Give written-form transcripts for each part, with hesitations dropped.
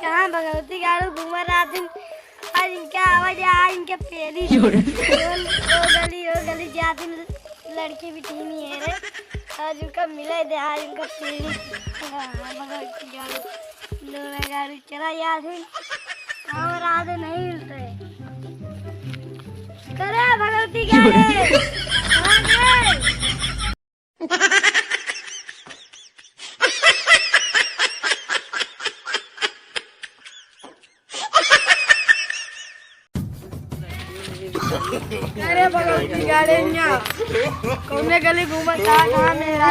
कहाँ भगवती गाड़ू घूमा रहा दिन आज इनका आवाज आ इनके पेली वो गली जाती लड़की भी नहीं है रे आज उनका मिला दे आज उनका पेली भगवती गाड़ू लोला गाड़ू चला याद है और आधे नहीं मिलते करे भगवती गाड़ू अरे भगवती गाड़ी कौन गली घूमा था कहाँ मेरा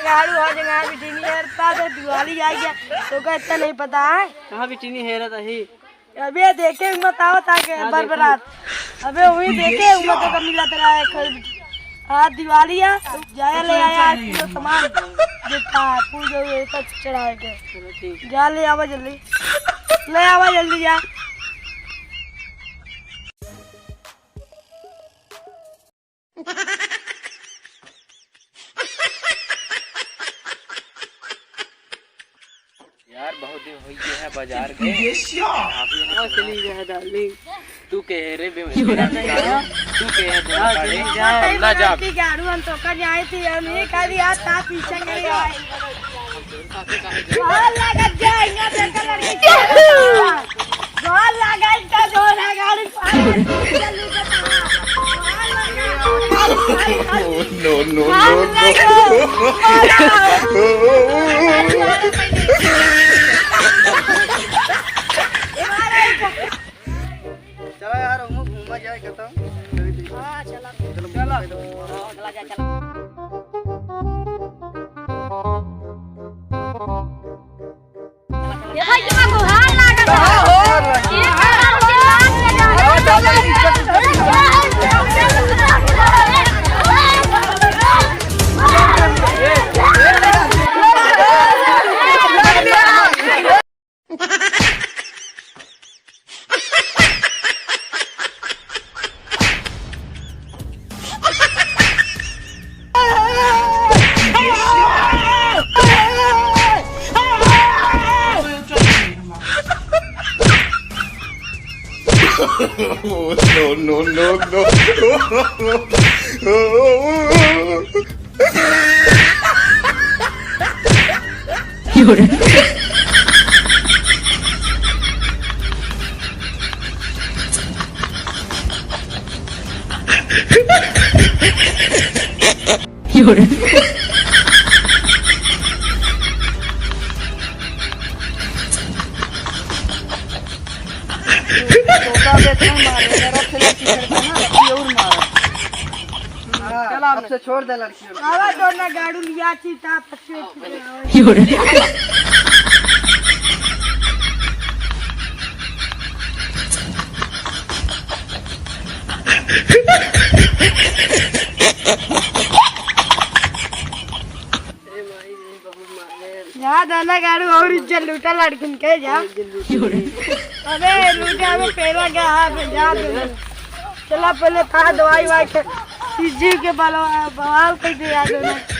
गाड़ू हो जगह बिटिनी हेरता तो दिवाली आ गया तो का इतना नहीं पता है कहाँ बिटिनी हेरत ही अबे देखे बताओ ताकि बरबरात अबे वही देखे तो का मिला तेरा आज दिवाली है जाया ले आया तो सामान देखा पूजा ये सब चढ़ाए के जा ले आवा जल्दी जा यार बहुत दिन हो गए है बाजार के चली गए डार्लिंग तू कह रे तू कह ना जा गाड़ू हम तो का जाए थी हम ये कह दिया था पीछे नहीं आए बहुत लागत जाएगा देखा लड़की बहुत लागत का जोर है गाड़ी no. चला यार हम घूमा जाए खत्म हां चला ये भाई तुम्हारा गुहार लागत है no. अब से छोड़ दे लड़कियों आवा दोना गाड़ू लिया थी ता पछे जा दाना गाड़ू और इज्जत लूटा लड़किन के जा अबे लूटा में पेरा गया जा चला पहले था दवाई वाई जी के बवाल कर दिया दोनों